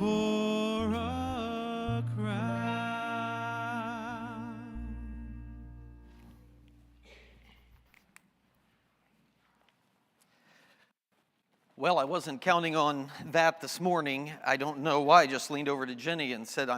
for a crown. Well, I wasn't counting on that this morning. I don't know why. I just leaned over to Jenny and said,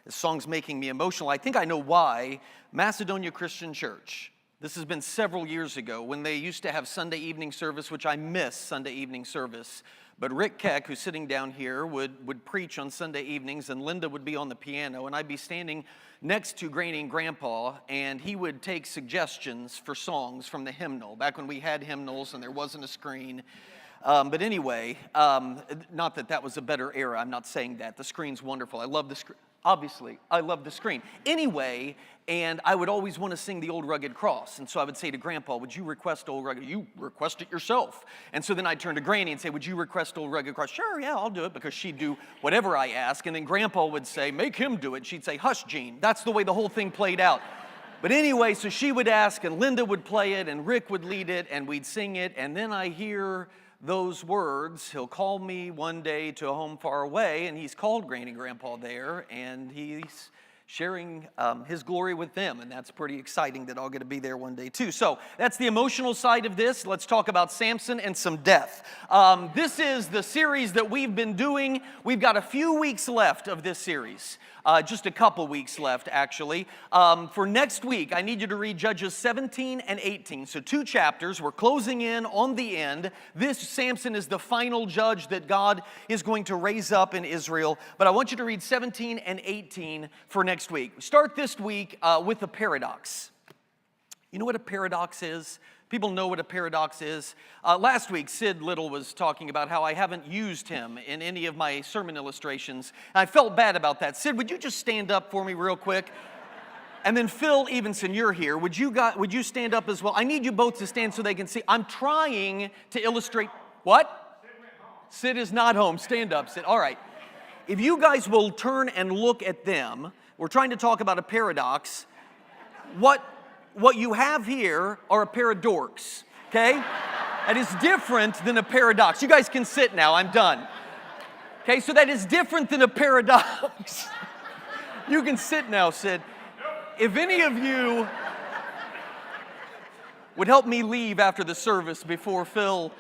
this song's making me emotional. I think I know why. Macedonia Christian Church. This has been several years ago when they used to have Sunday evening service, which I miss Sunday evening service. But Rick Keck, who's sitting down here, would preach on Sunday evenings, and Linda would be on the piano, and I'd be standing next to Granny and Grandpa, and he would take suggestions for songs from the hymnal, back when we had hymnals and there wasn't a screen. But anyway, not that that was a better era. I'm not saying that. The screen's wonderful. I love the screen. Obviously, I love the screen. Anyway, and I would always want to sing the Old Rugged Cross. And so I would say to Grandpa, would you request Old Rugged? You request it yourself. And so then I'd turn to Granny and say, would you request Old Rugged Cross? Sure, yeah, I'll do it, because she'd do whatever I ask. And then Grandpa would say, make him do it. She'd say, hush, Gene. That's the way the whole thing played out. But anyway, so she would ask, and Linda would play it, and Rick would lead it, and we'd sing it. And then I hear those words, he'll call me one day to a home far away, and he's called Granny and Grandpa there, and he's sharing his glory with them, and that's pretty exciting that I'll get to be there one day too. So that's the emotional side of this. Let's talk about Samson and some death. This is the series that we've been doing. We've got a few weeks left of this series. Just a couple weeks left, actually. For next week, I need you to read Judges 17 and 18. So 2 chapters. We're closing in on the end. This Samson is the final judge that God is going to raise up in Israel. But I want you to read 17 and 18 for next week. Start this week with a paradox. You know what a paradox is? People know what a paradox is. Last week, Sid Little was talking about how I haven't used him in any of my sermon illustrations. I felt bad about that. Sid, would you just stand up for me real quick? And then Phil Evenson, you're here. Would you stand up as well? I need you both to stand so they can see. I'm trying to illustrate. What? Sid went home. Sid is not home. Stand up, Sid. All right. If you guys will turn and look at them, we're trying to talk about a paradox. What you have here are a pair of dorks, okay? That is different than a paradox. You guys can sit now, I'm done. Okay, so that is different than a paradox. You can sit now, Sid. If any of you would help me leave after the service before Phil.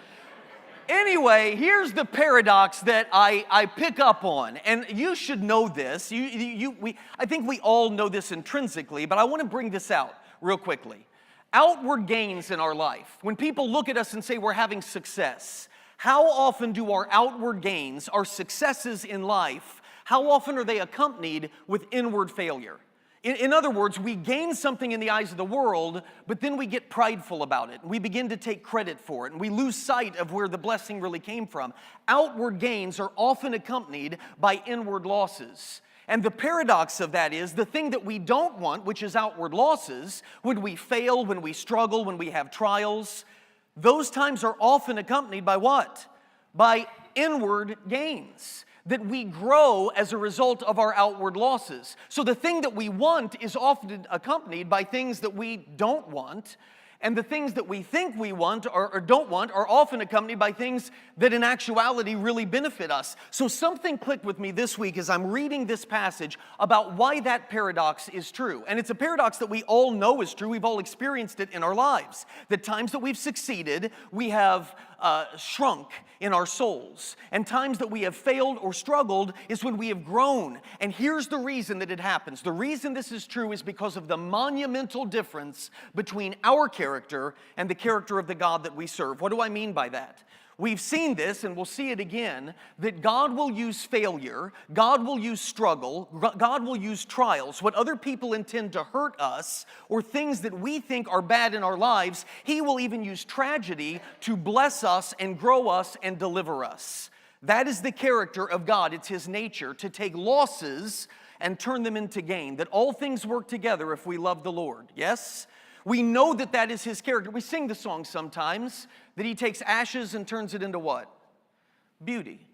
Anyway, here's the paradox that I pick up on, and you should know this. I think we all know this intrinsically, but I want to bring this out real quickly. Outward gains in our life. When people look at us and say we're having success, how often do our outward gains, our successes in life, how often are they accompanied with inward failure? In other words, we gain something in the eyes of the world, but then we get prideful about it. We begin to take credit for it, and we lose sight of where the blessing really came from. Outward gains are often accompanied by inward losses. And the paradox of that is the thing that we don't want, which is outward losses, when we fail, when we struggle, when we have trials, those times are often accompanied by what? By inward gains. That we grow as a result of our outward losses. So the thing that we want is often accompanied by things that we don't want. And the things that we think we want or don't want are often accompanied by things that in actuality really benefit us. So something clicked with me this week as I'm reading this passage about why that paradox is true. And it's a paradox that we all know is true. We've all experienced it in our lives. The times that we've succeeded, we have shrunk in our souls. And times that we have failed or struggled is when we have grown. And here's the reason that it happens. The reason this is true is because of the monumental difference between our character and the character of the God that we serve. What do I mean by that? We've seen this, and we'll see it again, that God will use failure, God will use struggle, God will use trials, what other people intend to hurt us, or things that we think are bad in our lives. He will even use tragedy to bless us and grow us and deliver us. That is the character of God. It's His nature to take losses and turn them into gain, that all things work together if we love the Lord. Yes? We know that that is His character. We sing the song sometimes that He takes ashes and turns it into what? Beauty.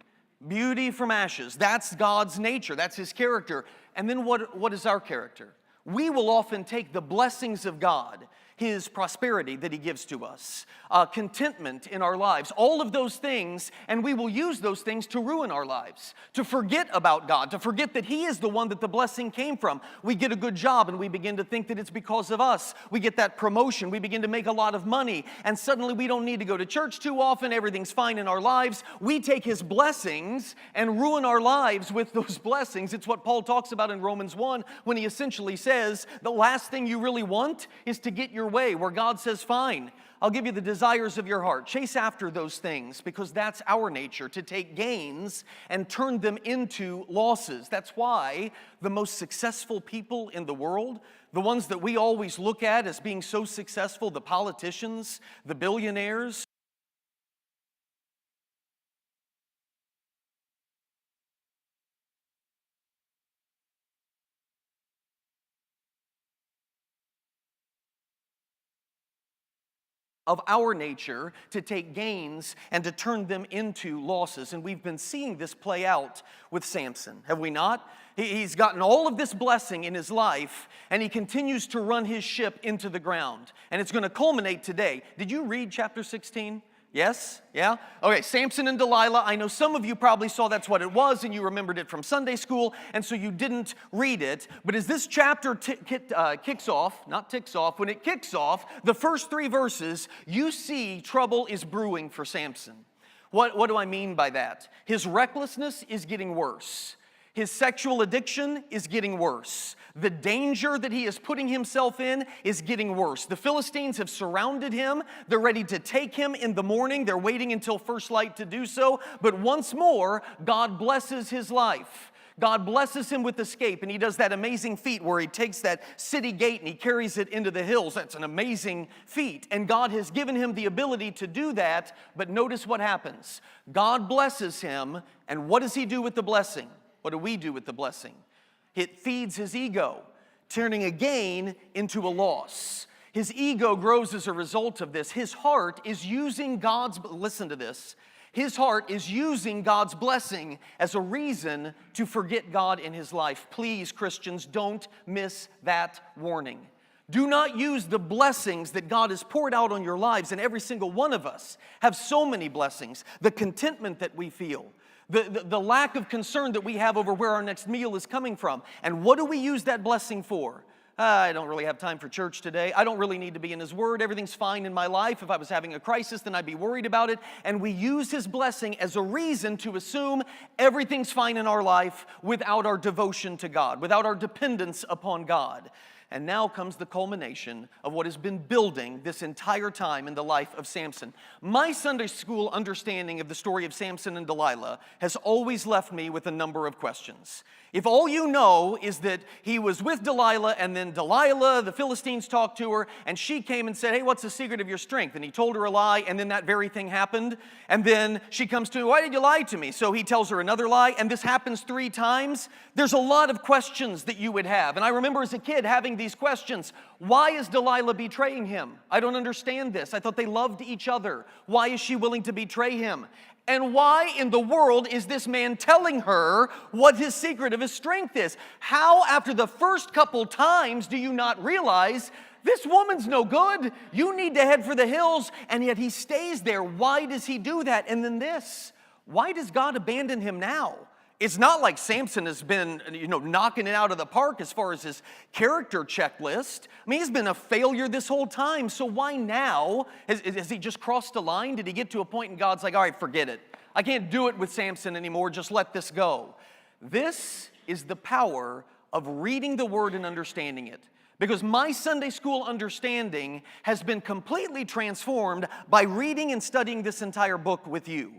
Beauty from ashes. That's God's nature. That's His character. And then what is our character? We will often take the blessings of God His prosperity that He gives to us, contentment in our lives, all of those things, and we will use those things to ruin our lives, to forget about God, to forget that He is the one that the blessing came from. We get a good job and we begin to think that it's because of us. We get that promotion, we begin to make a lot of money, and suddenly we don't need to go to church too often, everything's fine in our lives. We take His blessings and ruin our lives with those blessings. It's what Paul talks about in Romans 1 when he essentially says the last thing you really want is to get your way, where God says, fine, I'll give you the desires of your heart. Chase after those things, because that's our nature, to take gains and turn them into losses. That's why the most successful people in the world, the ones that we always look at as being so successful, the politicians, the billionaires, of our nature, to take gains and to turn them into losses. And we've been seeing this play out with Samson, have we not? He's gotten all of this blessing in his life, and he continues to run his ship into the ground. And it's going to culminate today. Did you read chapter 16? Yes? Yeah? Okay, Samson and Delilah. I know some of you probably saw that's what it was, and you remembered it from Sunday school, and so you didn't read it. But as this chapter kicks off, when it kicks off, the first 3 verses, you see trouble is brewing for Samson. What do I mean by that? His recklessness is getting worse. His sexual addiction is getting worse. The danger that he is putting himself in is getting worse. The Philistines have surrounded him. They're ready to take him in the morning. They're waiting until first light to do so. But once more, God blesses his life. God blesses him with escape, and he does that amazing feat where he takes that city gate and he carries it into the hills. That's an amazing feat, and God has given him the ability to do that, but notice what happens. God blesses him, and what does he do with the blessing? What do we do with the blessing? It feeds his ego, turning a gain into a loss. His ego grows as a result of this. His heart is using listen to this, his heart is using God's blessing as a reason to forget God in his life. Please, Christians, don't miss that warning. Do not use the blessings that God has poured out on your lives, and every single one of us have so many blessings. The contentment that we feel, the lack of concern that we have over where our next meal is coming from. And what do we use that blessing for? I don't really have time for church today. I don't really need to be in His Word. Everything's fine in my life. If I was having a crisis, then I'd be worried about it. And we use His blessing as a reason to assume everything's fine in our life without our devotion to God, without our dependence upon God. And now comes the culmination of what has been building this entire time in the life of Samson. My Sunday school understanding of the story of Samson and Delilah has always left me with a number of questions. If all you know is that he was with Delilah, and then Delilah, the Philistines, talked to her, and she came and said, hey, what's the secret of your strength? And he told her a lie, and then that very thing happened. And then she comes to him, why did you lie to me? So he tells her another lie, and this happens 3 times. There's a lot of questions that you would have. And I remember as a kid having these questions. Why is Delilah betraying him? I don't understand this. I thought they loved each other. Why is she willing to betray him? And why in the world is this man telling her what his secret of his strength is? How, after the first couple times, do you not realize this woman's no good? You need to head for the hills, and yet he stays there. Why does he do that? And then this, why does God abandon him now? It's not like Samson has been, knocking it out of the park as far as his character checklist. I mean, he's been a failure this whole time. So why now? Has he just crossed a line? Did he get to a point and God's like, all right, forget it. I can't do it with Samson anymore. Just let this go. This is the power of reading the Word and understanding it. Because my Sunday school understanding has been completely transformed by reading and studying this entire book with you.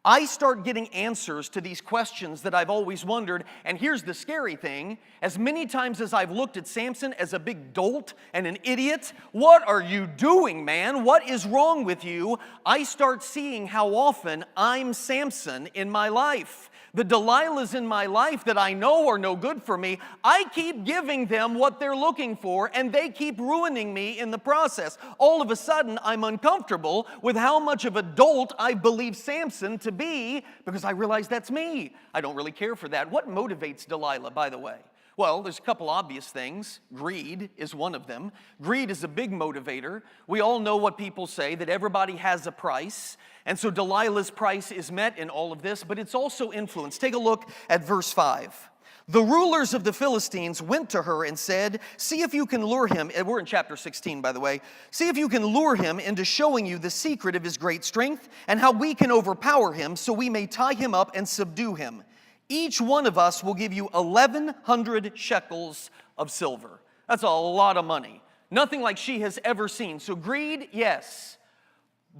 I start getting answers to these questions that I've always wondered, and here's the scary thing. As many times as I've looked at Samson as a big dolt and an idiot, what are you doing, man? What is wrong with you? I start seeing how often I'm Samson in my life. The Delilahs in my life that I know are no good for me, I keep giving them what they're looking for, and they keep ruining me in the process. All of a sudden, I'm uncomfortable with how much of a dolt I believe Samson to be, because I realize that's me. I don't really care for that. What motivates Delilah, by the way? Well, there's a couple obvious things. Greed is one of them. Greed is a big motivator. We all know what people say, that everybody has a price. And so Delilah's price is met in all of this, but it's also influence. Take a look at verse 5. The rulers of the Philistines went to her and said, see if you can lure him, and we're in chapter 16, by the way, see if you can lure him into showing you the secret of his great strength and how we can overpower him so we may tie him up and subdue him. Each one of us will give you 1,100 shekels of silver. That's a lot of money. Nothing like she has ever seen. So greed, yes.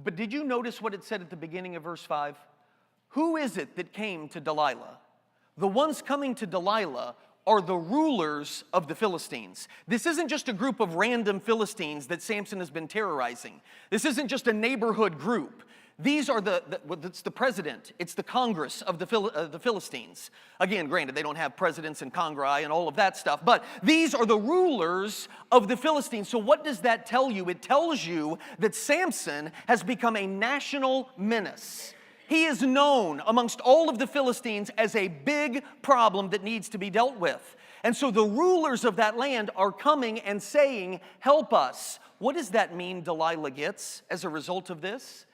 But did you notice what it said at the beginning of verse 5? Who is it that came to Delilah? The ones coming to Delilah are the rulers of the Philistines. This isn't just a group of random Philistines that Samson has been terrorizing. This isn't just a neighborhood group. These are it's the president, it's the Congress of the Philistines. Again, granted, they don't have presidents and congri and all of that stuff, but these are the rulers of the Philistines. So what does that tell you? It tells you that Samson has become a national menace. He is known amongst all of the Philistines as a big problem that needs to be dealt with. And so the rulers of that land are coming and saying, help us. What does that mean Delilah gets as a result of this?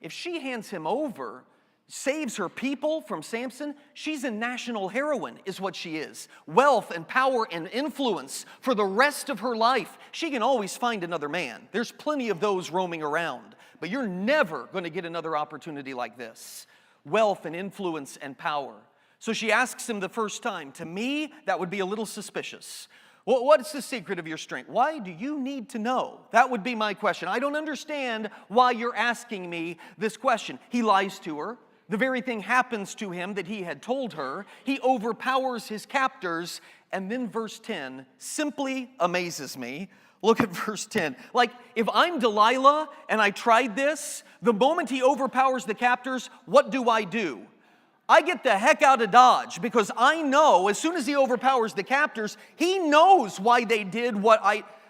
If she hands him over, saves her people from Samson, she's a national heroine is what she is. Wealth and power and influence for the rest of her life. She can always find another man. There's plenty of those roaming around. But you're never going to get another opportunity like this. Wealth and influence and power. So she asks him the first time. To me, that would be a little suspicious. What's the secret of your strength? Why do you need to know? That would be my question. I don't understand why you're asking me this question. He lies to her. The very thing happens to him that he had told her. He overpowers his captors. And then verse 10 simply amazes me. Look at verse 10. Like, if I'm Delilah and I tried this, the moment he overpowers the captors, what do? I get the heck out of Dodge because I know as soon as he overpowers the captors, he knows why they did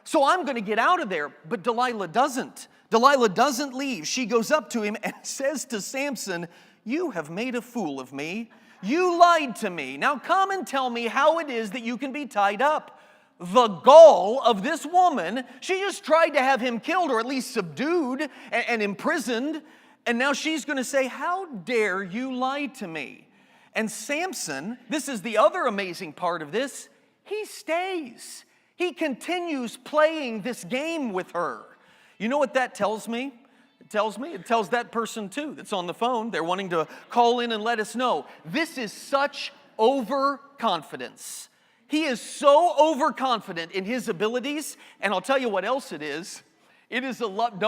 so I'm going to get out of there. But Delilah doesn't. Delilah doesn't leave. She goes up to him and says to Samson, you have made a fool of me. You lied to me. Now come and tell me how it is that you can be tied up. The gall of this woman, she just tried to have him killed or at least subdued and imprisoned. And now she's going to say, how dare you lie to me? And Samson, this is the other amazing part of this, he stays. He continues playing this game with her. You know what that tells me? It tells that person too that's on the phone. They're wanting to call in and let us know. This is such overconfidence. He is so overconfident in his abilities. And I'll tell you what else it is. It is a love.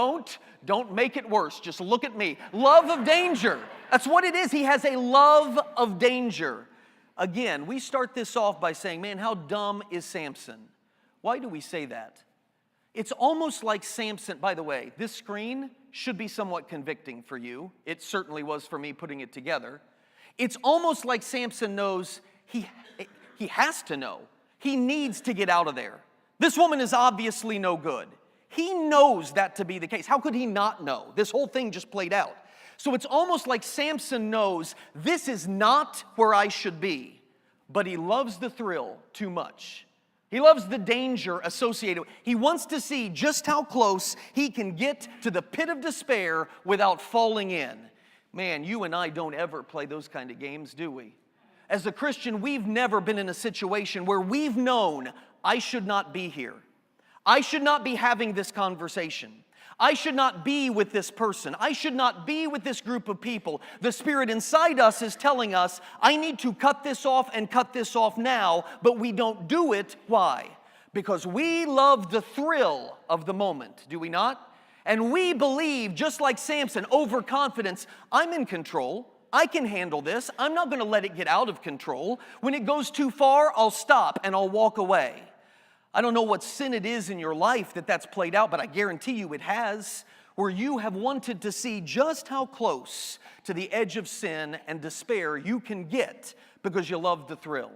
Don't make it worse. Just look at me. Love of danger. That's what it is. He has a love of danger. Again, we start this off by saying, man, how dumb is Samson? Why do we say that? It's almost like Samson. By the way, this screen should be somewhat convicting for you. It certainly was for me putting it together. It's almost like Samson knows he has to know. He needs to get out of there. This woman is obviously no good. He knows that to be the case. How could he not know? This whole thing just played out. So it's almost like Samson knows this is not where I should be, but he loves the thrill too much. He loves the danger associated with it. He wants to see just how close he can get to the pit of despair without falling in. Man, you and I don't ever play those kind of games, do we? As a Christian, we've never been in a situation where we've known, I should not be here. I should not be having this conversation. I should not be with this person. I should not be with this group of people. The Spirit inside us is telling us, I need to cut this off and cut this off now, but we don't do it. Why? Because we love the thrill of the moment, do we not? And we believe, just like Samson, overconfidence, I'm in control. I can handle this. I'm not going to let it get out of control. When it goes too far, I'll stop and I'll walk away. I don't know what sin it is in your life that's played out, but I guarantee you it has, where you have wanted to see just how close to the edge of sin and despair you can get because you love the thrill.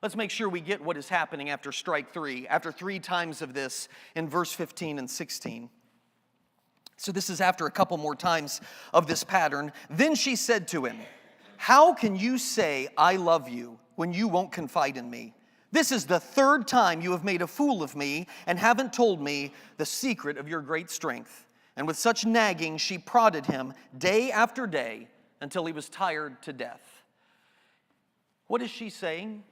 Let's make sure we get what is happening after strike three, after 3 times of this in verse 15 and 16. So this is after a couple more times of this pattern. Then she said to him, how can you say I love you when you won't confide in me? This is the third time you have made a fool of me and haven't told me the secret of your great strength." And with such nagging, she prodded him day after day until he was tired to death. What is she saying?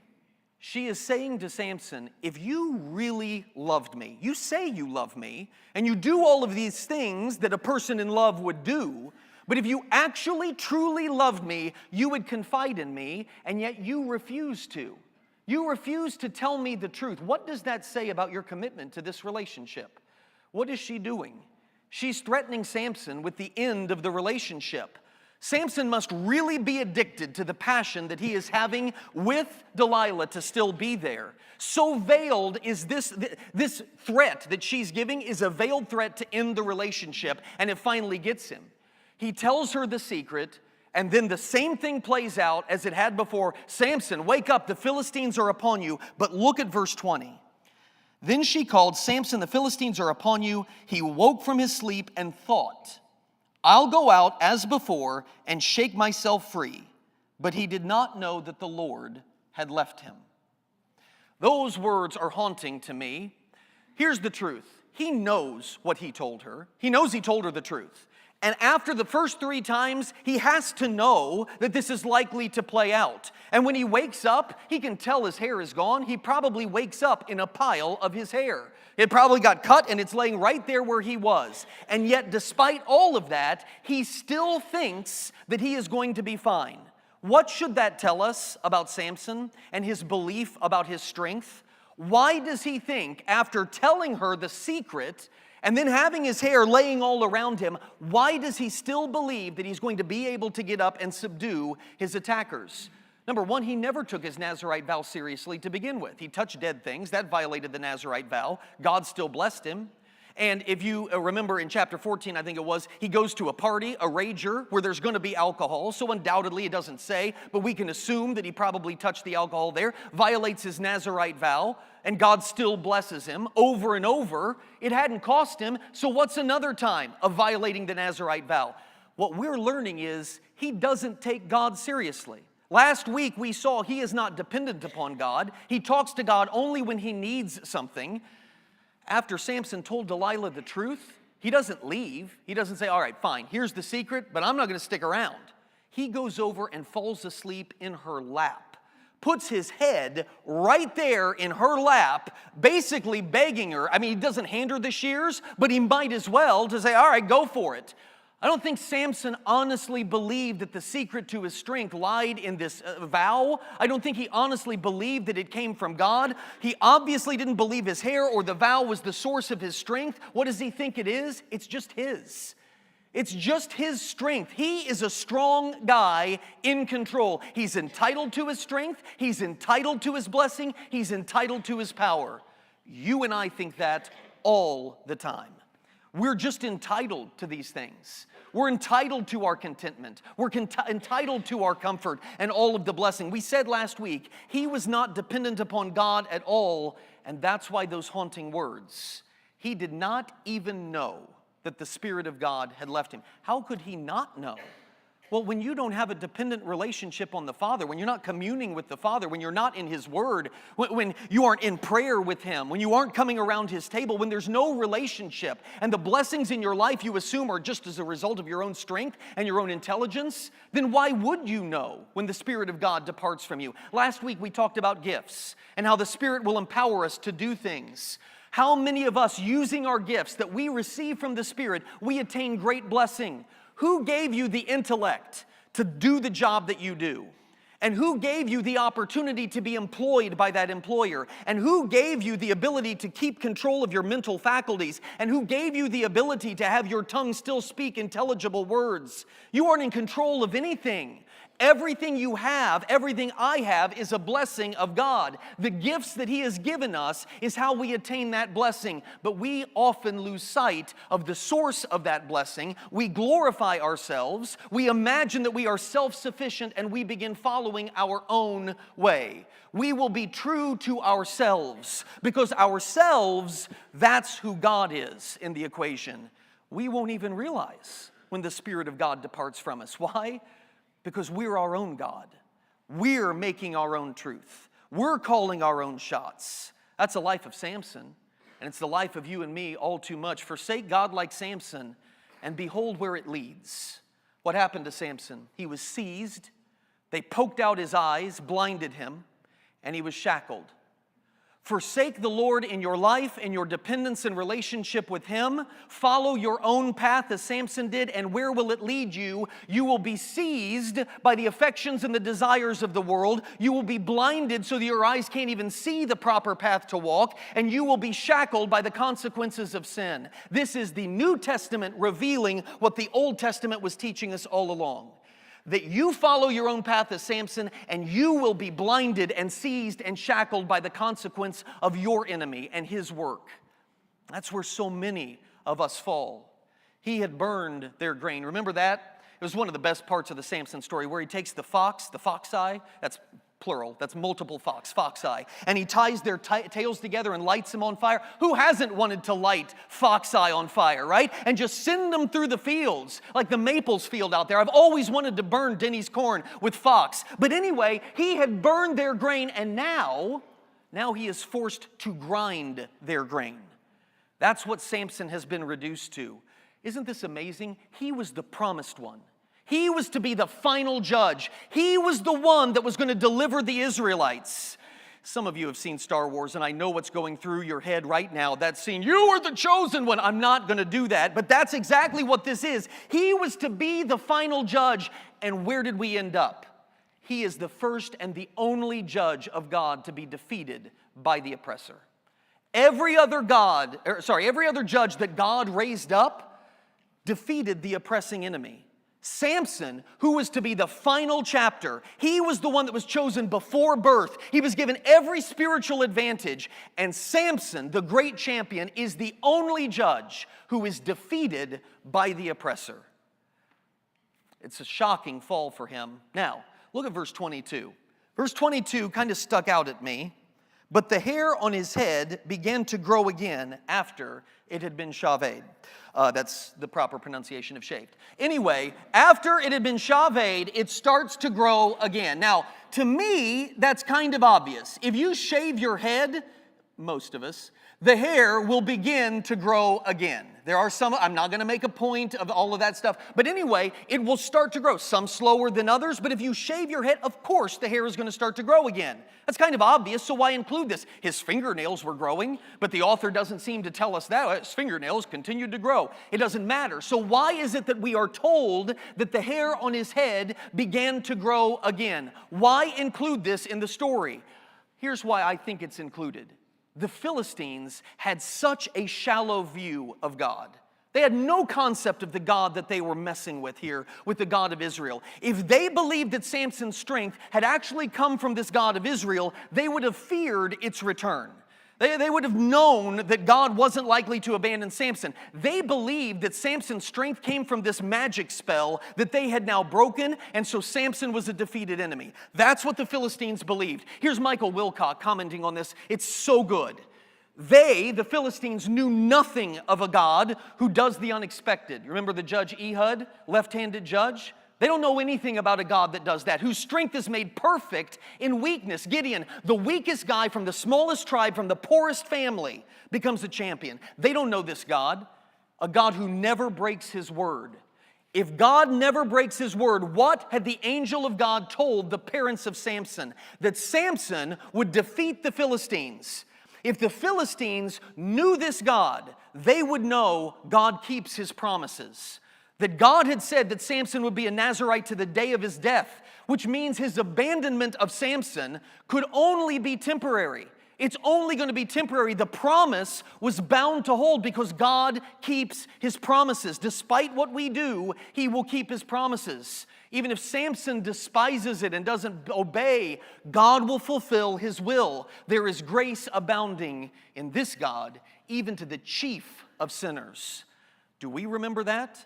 She is saying to Samson, if you really loved me, you say you love me, and you do all of these things that a person in love would do, but if you actually truly loved me, you would confide in me, and yet you refuse to. You refuse to tell me the truth. What does that say about your commitment to this relationship? What is she doing? She's threatening Samson with the end of the relationship. Samson must really be addicted to the passion that he is having with Delilah to still be there. So veiled is this threat that she's giving is a veiled threat to end the relationship, and it finally gets him. He tells her the secret, and then the same thing plays out as it had before. "Samson, wake up, the Philistines are upon you." But look at verse 20. "Then she called, 'Samson, the Philistines are upon you.' He woke from his sleep and thought, 'I'll go out as before and shake myself free.' But he did not know that the Lord had left him." Those words are haunting to me. Here's the truth. He knows what he told her. He knows he told her the truth. And after the first 3 times, he has to know that this is likely to play out. And when he wakes up, he can tell his hair is gone. He probably wakes up in a pile of his hair. It probably got cut and it's laying right there where he was. And yet, despite all of that, he still thinks that he is going to be fine. What should that tell us about Samson and his belief about his strength? Why does he think, after telling her the secret and then having his hair laying all around him, why does he still believe that he's going to be able to get up and subdue his attackers? Number one, he never took his Nazirite vow seriously to begin with. He touched dead things. That violated the Nazirite vow. God still blessed him. And if you remember in chapter 14, I think it was, he goes to a party, a rager, where there's going to be alcohol. So undoubtedly, it doesn't say, but we can assume that he probably touched the alcohol there, violates his Nazirite vow, and God still blesses him over and over. It hadn't cost him, so what's another time of violating the Nazirite vow? What we're learning is he doesn't take God seriously. Last week we saw he is not dependent upon God. He talks to God only when he needs something. After Samson told Delilah the truth, he doesn't leave. He doesn't say, all right, fine, here's the secret, but I'm not going to stick around. He goes over and falls asleep in her lap, puts his head right there in her lap, basically begging her. I mean, he doesn't hand her the shears, but he might as well to say, all right, go for it. I don't think Samson honestly believed that the secret to his strength lied in this vow. I don't think he honestly believed that it came from God. He obviously didn't believe his hair or the vow was the source of his strength. What does he think it is? It's just his. It's just his strength. He is a strong guy in control. He's entitled to his strength. He's entitled to his blessing. He's entitled to his power. You and I think that all the time. We're just entitled to these things. We're entitled to our contentment. We're entitled to our comfort and all of the blessing. We said last week, he was not dependent upon God at all, and that's why those haunting words. He did not even know that the Spirit of God had left him. How could he not know? Well, when you don't have a dependent relationship on the Father, when you're not communing with the Father, when you're not in His Word, when you aren't in prayer with Him, when you aren't coming around His table, when there's no relationship, and the blessings in your life you assume are just as a result of your own strength and your own intelligence, then why would you know when the Spirit of God departs from you? Last week we talked about gifts and how the Spirit will empower us to do things. How many of us, using our gifts that we receive from the Spirit, we attain great blessing? Who gave you the intellect to do the job that you do? And who gave you the opportunity to be employed by that employer? And who gave you the ability to keep control of your mental faculties? And who gave you the ability to have your tongue still speak intelligible words? You aren't in control of anything. Everything you have, everything I have is a blessing of God. The gifts that He has given us is how we attain that blessing. But we often lose sight of the source of that blessing. We glorify ourselves. We imagine that we are self-sufficient and we begin following our own way. We will be true to ourselves because ourselves, that's who God is in the equation. We won't even realize when the Spirit of God departs from us. Why? Because we're our own God. We're making our own truth. We're calling our own shots. That's the life of Samson, and it's the life of you and me all too much. Forsake God like Samson, and behold where it leads. What happened to Samson? He was seized, they poked out his eyes, blinded him, and he was shackled. Forsake the Lord in your life and your dependence and relationship with Him. Follow your own path as Samson did, and where will it lead you? You will be seized by the affections and the desires of the world. You will be blinded so that your eyes can't even see the proper path to walk, and you will be shackled by the consequences of sin. This is the New Testament revealing what the Old Testament was teaching us all along. That you follow your own path as Samson, and you will be blinded and seized and shackled by the consequence of your enemy and his work. That's where so many of us fall. He had burned their grain. Remember that? It was one of the best parts of the Samson story, where he takes the fox eye, that's plural, that's multiple fox eye, and he ties their tails together and lights them on fire. Who hasn't wanted to light fox eye on fire, right? And just send them through the fields, like the Maples field out there. I've always wanted to burn Denny's corn with fox. But anyway, he had burned their grain, and now he is forced to grind their grain. That's what Samson has been reduced to. Isn't this amazing? He was the promised one. He was to be the final judge. He was the one that was going to deliver the Israelites. Some of you have seen Star Wars, and I know what's going through your head right now. That scene, you are the chosen one. I'm not going to do that, but that's exactly what this is. He was to be the final judge, and where did we end up? He is the first and the only judge of God to be defeated by the oppressor. Every other judge that God raised up defeated the oppressing enemy. Samson, who was to be the final chapter, he was the one that was chosen before birth. He was given every spiritual advantage. And Samson, the great champion, is the only judge who is defeated by the oppressor. It's a shocking fall for him. Now, look at verse 22. Verse 22 kind of stuck out at me. But the hair on his head began to grow again after it had been shaved. That's the proper pronunciation of shaved. Anyway, after it had been shaved, it starts to grow again. Now, to me, that's kind of obvious. If you shave your head, most of us, the hair will begin to grow again. There are some, I'm not going to make a point of all of that stuff, but anyway, it will start to grow. Some slower than others, but if you shave your head, of course the hair is going to start to grow again. That's kind of obvious, so why include this? His fingernails were growing, but the author doesn't seem to tell us that. His fingernails continued to grow. It doesn't matter. So why is it that we are told that the hair on his head began to grow again? Why include this in the story? Here's why I think it's included. The Philistines had such a shallow view of God. They had no concept of the God that they were messing with here, with the God of Israel. If they believed that Samson's strength had actually come from this God of Israel, they would have feared its return. They would have known that God wasn't likely to abandon Samson. They believed that Samson's strength came from this magic spell that they had now broken, and so Samson was a defeated enemy. That's what the Philistines believed. Here's Michael Wilcock commenting on this. It's so good. They, the Philistines, knew nothing of a God who does the unexpected. Remember the judge Ehud, left-handed judge? They don't know anything about a God that does that, whose strength is made perfect in weakness. Gideon, the weakest guy from the smallest tribe, from the poorest family, becomes a champion. They don't know this God, a God who never breaks his word. If God never breaks his word, what had the angel of God told the parents of Samson? That Samson would defeat the Philistines. If the Philistines knew this God, they would know God keeps his promises. That God had said that Samson would be a Nazirite to the day of his death, which means his abandonment of Samson could only be temporary. It's only going to be temporary. The promise was bound to hold because God keeps his promises. Despite what we do, he will keep his promises. Even if Samson despises it and doesn't obey, God will fulfill his will. There is grace abounding in this God, even to the chief of sinners. Do we remember that?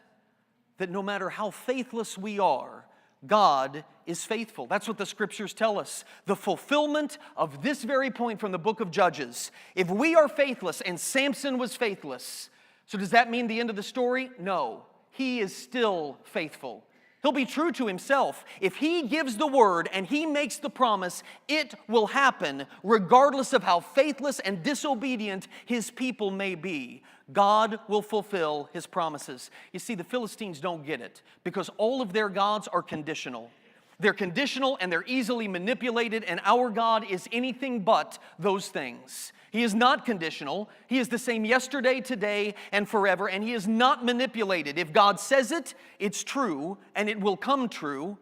That no matter how faithless we are, God is faithful. That's what the scriptures tell us. The fulfillment of this very point from the book of Judges. If we are faithless, and Samson was faithless, so does that mean the end of the story? No. He is still faithful. He'll be true to himself. If he gives the word and he makes the promise, it will happen regardless of how faithless and disobedient his people may be. God will fulfill his promises. You see, the Philistines don't get it because all of their gods are conditional. They're conditional and they're easily manipulated, and our God is anything but those things. He is not conditional. He is the same yesterday, today, and forever, and he is not manipulated. If God says it, it's true, and it will come true.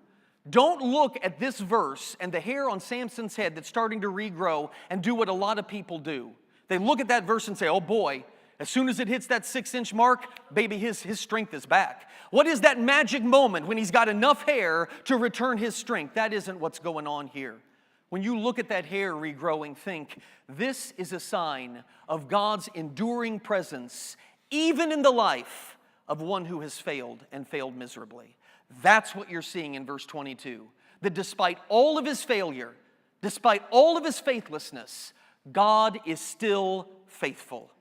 Don't look at this verse and the hair on Samson's head that's starting to regrow and do what a lot of people do. They look at that verse and say, oh boy, as soon as it hits that 6-inch mark, baby, his strength is back. What is that magic moment when he's got enough hair to return his strength? That isn't what's going on here. When you look at that hair regrowing, think, this is a sign of God's enduring presence, even in the life of one who has failed and failed miserably. That's what you're seeing in verse 22. That despite all of his failure, despite all of his faithlessness, God is still faithful.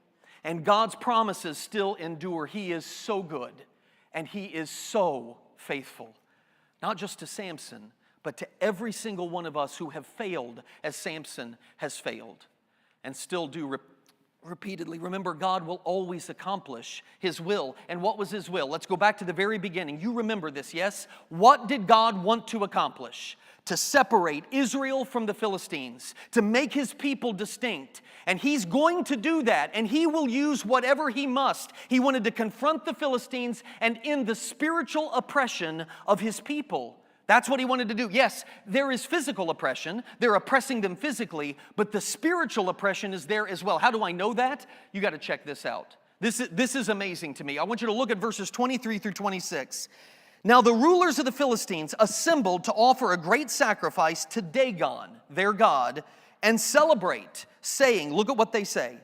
And God's promises still endure. He is so good, and he is so faithful. Not just to Samson, but to every single one of us who have failed as Samson has failed and still do repeatedly. Remember, God will always accomplish his will. And what was his will? Let's go back to the very beginning. You remember this, yes? What did God want to accomplish? To separate Israel from the Philistines, to make his people distinct. And he's going to do that, and he will use whatever he must. He wanted to confront the Philistines and end the spiritual oppression of his people. That's what he wanted to do. Yes, there is physical oppression. They're oppressing them physically, but the spiritual oppression is there as well. How do I know that? You got to check this out. This is amazing to me. I want you to look at verses 23 through 26. Now the rulers of the Philistines assembled to offer a great sacrifice to Dagon, their god, and celebrate, saying, look at what they say,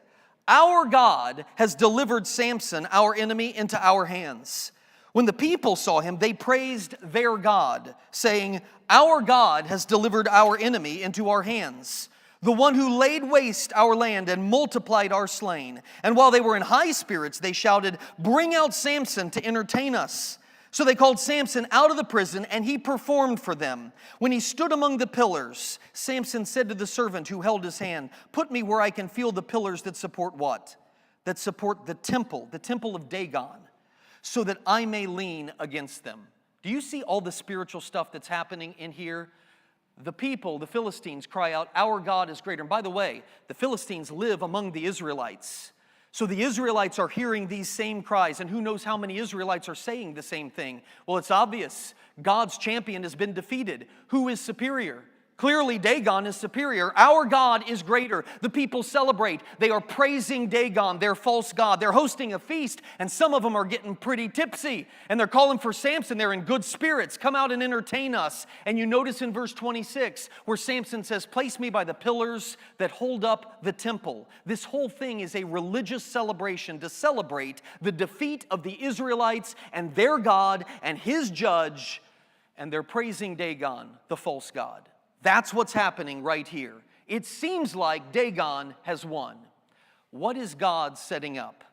our God has delivered Samson, our enemy, into our hands. When the people saw him, they praised their God, saying, our God has delivered our enemy into our hands, the one who laid waste our land and multiplied our slain. And while they were in high spirits, they shouted, bring out Samson to entertain us. So they called Samson out of the prison, and he performed for them. When he stood among the pillars, Samson said to the servant who held his hand, put me where I can feel the pillars that support what? That support the temple of Dagon, so that I may lean against them. Do you see all the spiritual stuff that's happening in here? The people, the Philistines, cry out, our God is greater. And by the way, the Philistines live among the Israelites. So the Israelites are hearing these same cries, and who knows how many Israelites are saying the same thing? Well, it's obvious. God's champion has been defeated. Who is superior? Clearly, Dagon is superior. Our God is greater. The people celebrate. They are praising Dagon, their false god. They're hosting a feast, and some of them are getting pretty tipsy. And they're calling for Samson. They're in good spirits. Come out and entertain us. And you notice in verse 26 where Samson says, place me by the pillars that hold up the temple. This whole thing is a religious celebration to celebrate the defeat of the Israelites and their God and his judge. And they're praising Dagon, the false god. That's what's happening right here. It seems like Dagon has won. What is God setting up?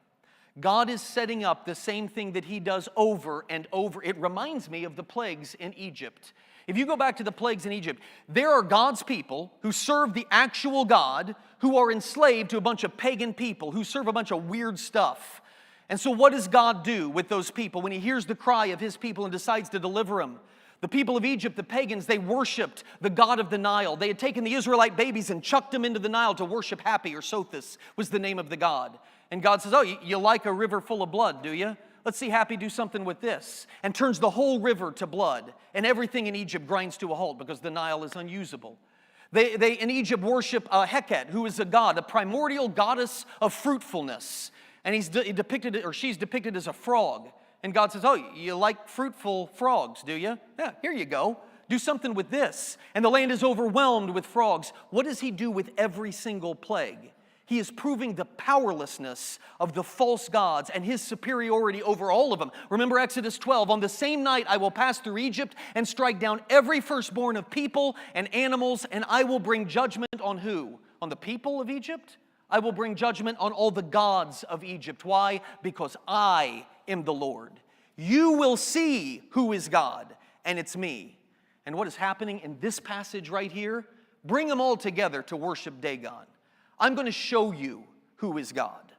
God is setting up the same thing that he does over and over. It reminds me of the plagues in Egypt. If you go back to the plagues in Egypt, there are God's people who serve the actual God who are enslaved to a bunch of pagan people who serve a bunch of weird stuff. And so what does God do with those people when he hears the cry of his people and decides to deliver them? The people of Egypt, the pagans, they worshiped the god of the Nile. They had taken the Israelite babies and chucked them into the Nile to worship Hapi, or Sothis was the name of the god. And God says, oh, you like a river full of blood, do you? Let's see Hapi do something with this. And turns the whole river to blood. And everything in Egypt grinds to a halt because the Nile is unusable. They in Egypt worship Heket, who is a god, a primordial goddess of fruitfulness. And she's depicted as a frog. And God says, oh, you like fruitful frogs, do you? Yeah, here you go. Do something with this. And the land is overwhelmed with frogs. What does he do with every single plague? He is proving the powerlessness of the false gods and his superiority over all of them. Remember Exodus 12, on the same night I will pass through Egypt and strike down every firstborn of people and animals, and I will bring judgment on who? On the people of Egypt? I will bring judgment on all the gods of Egypt. Why? Because I am the Lord. You will see who is God, and it's me. And what is happening in this passage right here? Bring them all together to worship Dagon. I'm going to show you who is God.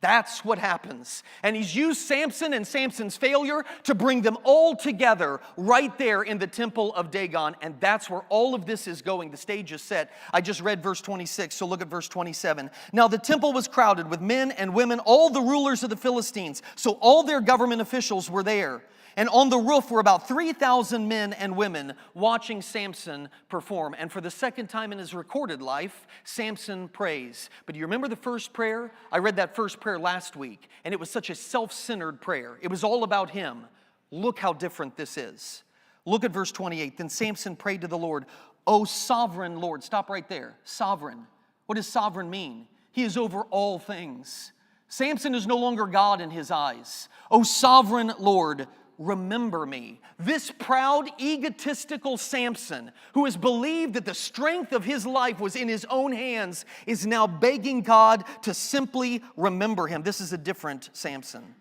That's what happens. And he's used Samson and Samson's failure to bring them all together right there in the temple of Dagon. And that's where all of this is going. The stage is set. I just read verse 26, so look at verse 27. Now the temple was crowded with men and women, all the rulers of the Philistines. So all their government officials were there. And on the roof were about 3,000 men and women watching Samson perform. And for the second time in his recorded life, Samson prays. But do you remember the first prayer? I read that first prayer last week, and it was such a self-centered prayer. It was all about him. Look how different this is. Look at verse 28. Then Samson prayed to the Lord, "O sovereign Lord." Stop right there. Sovereign. What does sovereign mean? He is over all things. Samson is no longer God in his eyes. "O sovereign Lord, remember me." This proud, egotistical Samson, who has believed that the strength of his life was in his own hands, is now begging God to simply remember him. This is a different Samson.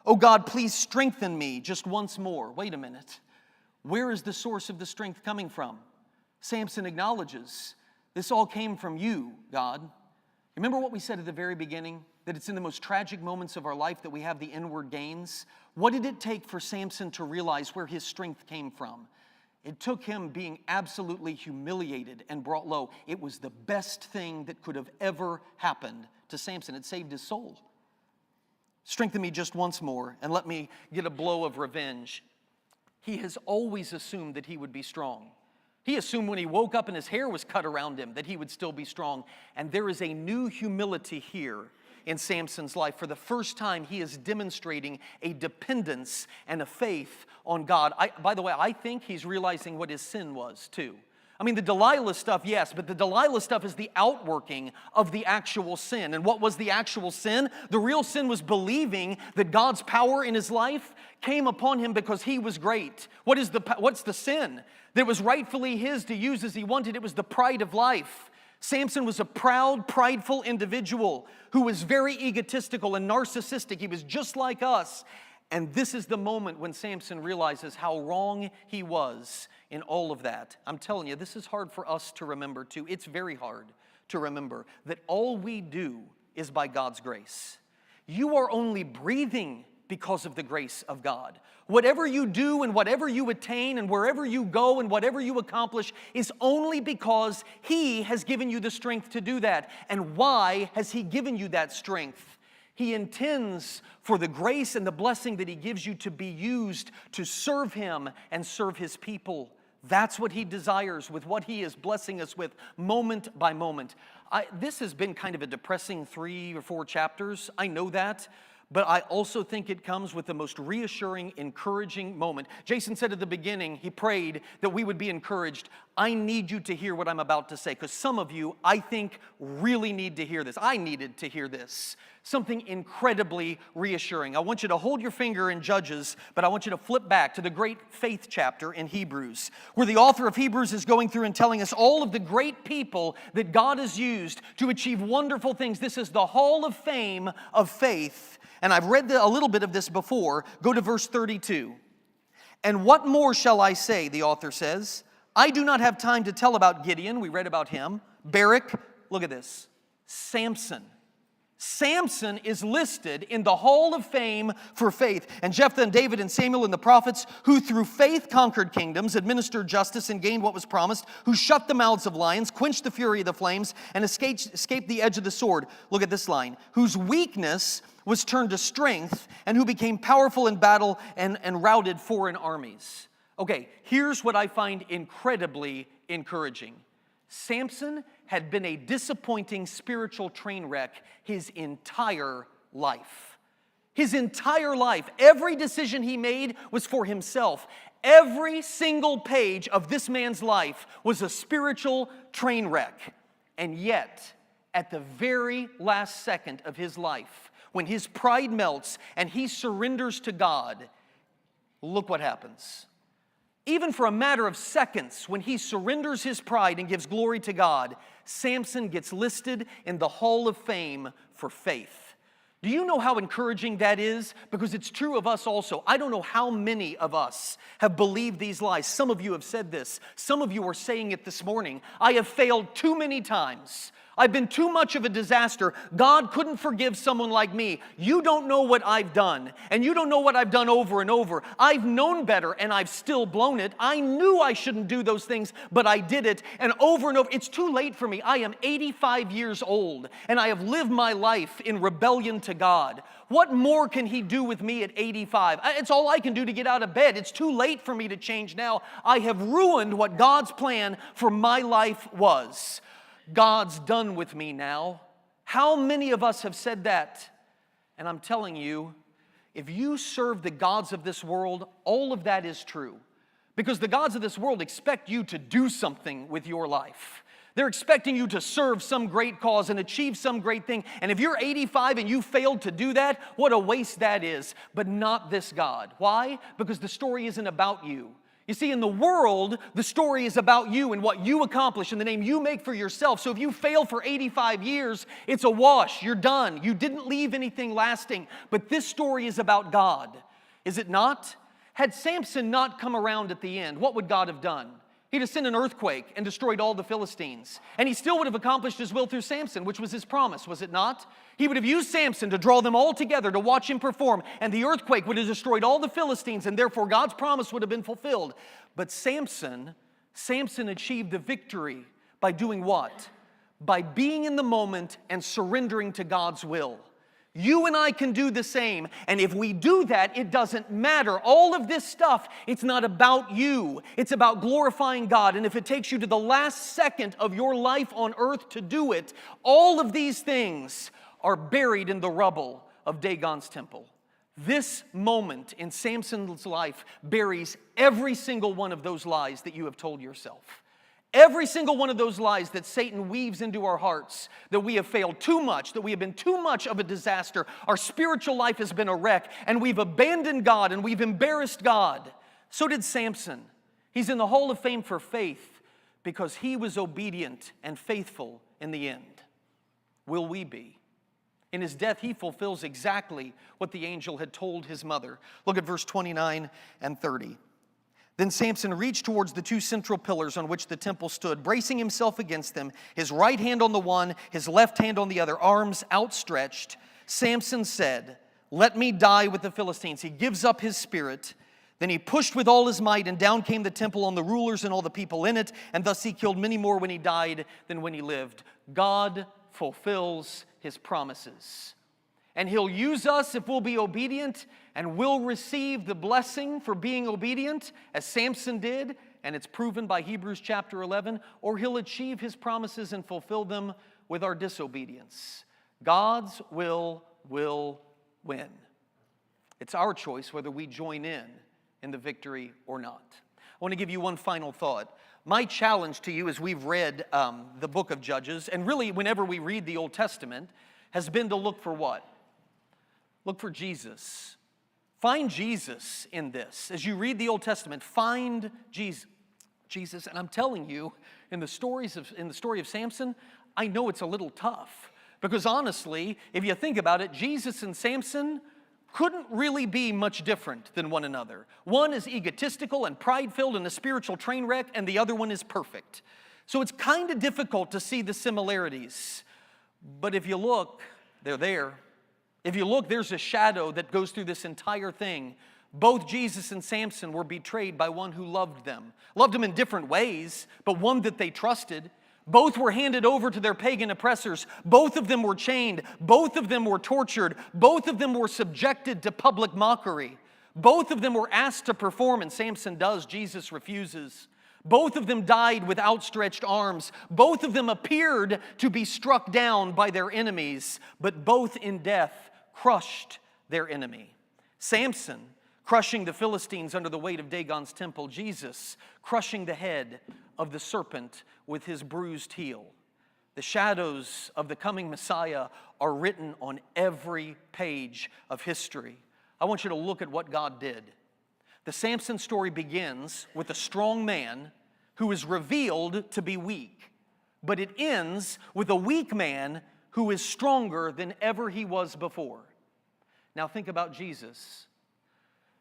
"Oh God, please strengthen me just once more." Wait a minute. Where is the source of the strength coming from? Samson acknowledges, this all came from you, God. Remember what we said at the very beginning? That it's in the most tragic moments of our life that we have the inward gains. What did it take for Samson to realize where his strength came from? It took him being absolutely humiliated and brought low. It was the best thing that could have ever happened to Samson. It saved his soul. "Strengthen me just once more and let me get a blow of revenge." He has always assumed that he would be strong. He assumed when he woke up and his hair was cut around him that he would still be strong. And there is a new humility here in Samson's life. For the first time, he is demonstrating a dependence and a faith on God. By the way, I think he's realizing what his sin was too. I mean, the Delilah stuff, yes, but the Delilah stuff is the outworking of the actual sin. And what was the actual sin? The real sin was believing that God's power in his life came upon him because he was great. What's the sin? That was rightfully his to use as he wanted. It was the pride of life. Samson was a proud, prideful individual who was very egotistical and narcissistic. He was just like us. And this is the moment when Samson realizes how wrong he was in all of that. I'm telling you, this is hard for us to remember too. It's very hard to remember that all we do is by God's grace. You are only breathing because of the grace of God. Whatever you do and whatever you attain and wherever you go and whatever you accomplish is only because He has given you the strength to do that. And why has He given you that strength? He intends for the grace and the blessing that He gives you to be used to serve Him and serve His people. That's what He desires with what He is blessing us with moment by moment. This has been kind of a depressing 3 or 4 chapters. I know that. But I also think it comes with the most reassuring, encouraging moment. Jason said at the beginning, he prayed that we would be encouraged. I need you to hear what I'm about to say, because some of you, I think, really need to hear this. I needed to hear this. Something incredibly reassuring. I want you to hold your finger in Judges, but I want you to flip back to the great faith chapter in Hebrews, where the author of Hebrews is going through and telling us all of the great people that God has used to achieve wonderful things. This is the hall of fame of faith. And I've read a little bit of this before. Go to verse 32. And what more shall I say, the author says. I do not have time to tell about Gideon. We read about him. Barak, look at this. Samson. Samson is listed in the hall of fame for faith. And Jephthah and David and Samuel and the prophets, who through faith conquered kingdoms, administered justice and gained what was promised, who shut the mouths of lions, quenched the fury of the flames, and escaped the edge of the sword. Look at this line. Whose weakness was turned to strength, and who became powerful in battle and routed foreign armies. Okay, here's what I find incredibly encouraging. Samson had been a disappointing spiritual train wreck his entire life. His entire life, every decision he made was for himself. Every single page of this man's life was a spiritual train wreck. And yet, at the very last second of his life, when his pride melts and he surrenders to God, look what happens. Even for a matter of seconds, when he surrenders his pride and gives glory to God, Samson gets listed in the hall of fame for faith. Do you know how encouraging that is? Because it's true of us also. I don't know how many of us have believed these lies. Some of you have said this. Some of you are saying it this morning. I have failed too many times. I've been too much of a disaster. God couldn't forgive someone like me. You don't know what I've done, and you don't know what I've done over and over. I've known better, and I've still blown it. I knew I shouldn't do those things, but I did it, and over. It's too late for me. I am 85 years old, and I have lived my life in rebellion to God. What more can He do with me at 85? It's all I can do to get out of bed. It's too late for me to change now. I have ruined what God's plan for my life was. God's done with me now. How many of us have said that? And I'm telling you, if you serve the gods of this world, all of that is true. Because the gods of this world expect you to do something with your life. They're expecting you to serve some great cause and achieve some great thing. And if you're 85 and you failed to do that, what a waste that is. But not this God. Why? Because the story isn't about you. You see, in the world, the story is about you and what you accomplish and the name you make for yourself. So if you fail for 85 years, it's a wash. You're done. You didn't leave anything lasting. But this story is about God. Is it not? Had Samson not come around at the end, what would God have done? He'd have sent an earthquake and destroyed all the Philistines. And he still would have accomplished his will through Samson, which was his promise, was it not? He would have used Samson to draw them all together to watch him perform. And the earthquake would have destroyed all the Philistines, and therefore God's promise would have been fulfilled. But Samson achieved the victory by doing what? By being in the moment and surrendering to God's will. You and I can do the same, and if we do that, it doesn't matter. All of this stuff, it's not about you. It's about glorifying God, and if it takes you to the last second of your life on earth to do it, all of these things are buried in the rubble of Dagon's temple. This moment in Samson's life buries every single one of those lies that you have told yourself. Every single one of those lies that Satan weaves into our hearts, that we have failed too much, that we have been too much of a disaster, our spiritual life has been a wreck, and we've abandoned God and we've embarrassed God. So did Samson. He's in the Hall of Fame for faith because he was obedient and faithful in the end. Will we be? In his death, he fulfills exactly what the angel had told his mother. Look at verse 29 and 30. Then Samson reached towards the two central pillars on which the temple stood, bracing himself against them, his right hand on the one, his left hand on the other, arms outstretched. Samson said, "Let me die with the Philistines." He gives up his spirit. Then he pushed with all his might, and down came the temple on the rulers and all the people in it, and thus he killed many more when he died than when he lived. God fulfills His promises. And He'll use us if we'll be obedient, and we'll receive the blessing for being obedient, as Samson did, and it's proven by Hebrews chapter 11, or He'll achieve His promises and fulfill them with our disobedience. God's will win. It's our choice whether we join in the victory or not. I want to give you one final thought. My challenge to you as we've read the book of Judges, and really whenever we read the Old Testament, has been to look for what? Look for Jesus. Find Jesus in this. As you read the Old Testament, find Jesus. And I'm telling you, in the story of Samson, I know it's a little tough. Because honestly, if you think about it, Jesus and Samson couldn't really be much different than one another. One is egotistical and pride-filled and a spiritual train wreck, and the other one is perfect. So it's kind of difficult to see the similarities. But if you look, they're there. If you look, there's a shadow that goes through this entire thing. Both Jesus and Samson were betrayed by one who loved them. Loved them in different ways, but one that they trusted. Both were handed over to their pagan oppressors. Both of them were chained. Both of them were tortured. Both of them were subjected to public mockery. Both of them were asked to perform, and Samson does. Jesus refuses. Both of them died with outstretched arms. Both of them appeared to be struck down by their enemies, but both in death crushed their enemy. Samson crushing the Philistines under the weight of Dagon's temple. Jesus crushing the head of the serpent with his bruised heel. The shadows of the coming Messiah are written on every page of history. I want you to look at what God did. The Samson story begins with a strong man who is revealed to be weak, but it ends with a weak man who is stronger than ever he was before. Now think about Jesus.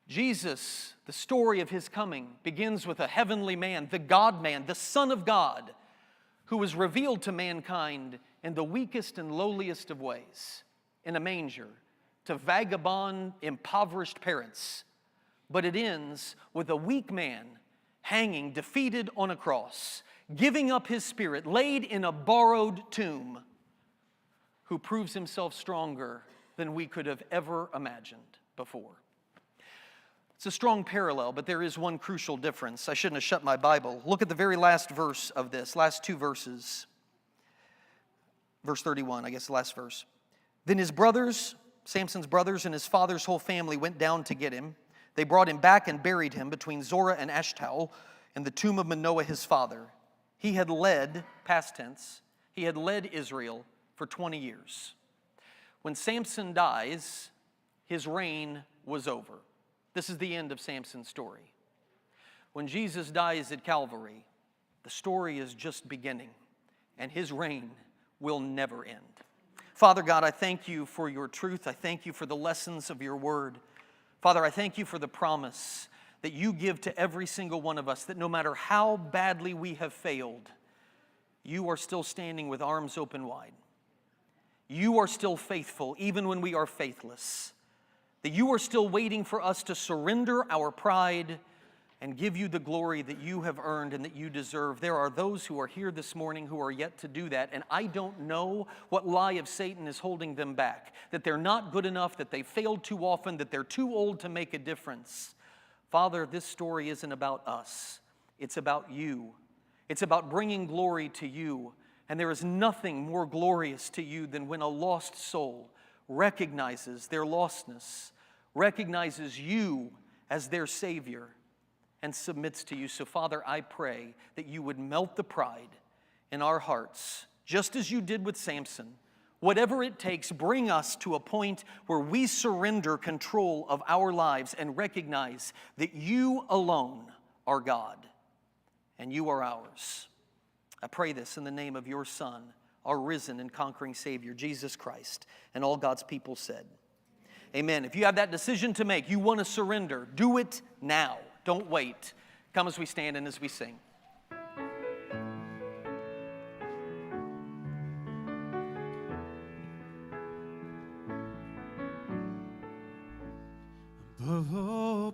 Jesus, the story of his coming, begins with a heavenly man, the God-man, the Son of God, who was revealed to mankind in the weakest and lowliest of ways, in a manger, to vagabond, impoverished parents. But it ends with a weak man hanging, defeated on a cross, giving up his spirit, laid in a borrowed tomb, who proves himself stronger than we could have ever imagined before. It's a strong parallel, but there is one crucial difference. I shouldn't have shut my Bible. Look at the very last verse of this, last two verses. Verse 31, I guess the last verse. Then his brothers, Samson's brothers and his father's whole family went down to get him. They brought him back and buried him between Zorah and Eshtaol in the tomb of Manoah his father. He had led, past tense, he had led Israel for 20 years. When Samson dies, his reign was over. This is the end of Samson's story. When Jesus dies at Calvary, the story is just beginning, and his reign will never end. Father God, I thank you for your truth. I thank you for the lessons of your word. Father, I thank you for the promise that you give to every single one of us, that no matter how badly we have failed, you are still standing with arms open wide. You are still faithful even when we are faithless. That you are still waiting for us to surrender our pride and give you the glory that you have earned and that you deserve. There are those who are here this morning who are yet to do that, and I don't know what lie of Satan is holding them back, that they're not good enough, that they failed too often, that they're too old to make a difference. Father, this story isn't about us. It's about you. It's about bringing glory to you, and there is nothing more glorious to you than when a lost soul recognizes their lostness, recognizes you as their Savior, and submits to you. So, Father, I pray that you would melt the pride in our hearts, just as you did with Samson. Whatever it takes, bring us to a point where we surrender control of our lives and recognize that you alone are God and you are ours. I pray this in the name of your Son, our risen and conquering Savior, Jesus Christ. And all God's people said, amen. If you have that decision to make, you want to surrender, do it now. Don't wait. Come as we stand and as we sing. Above all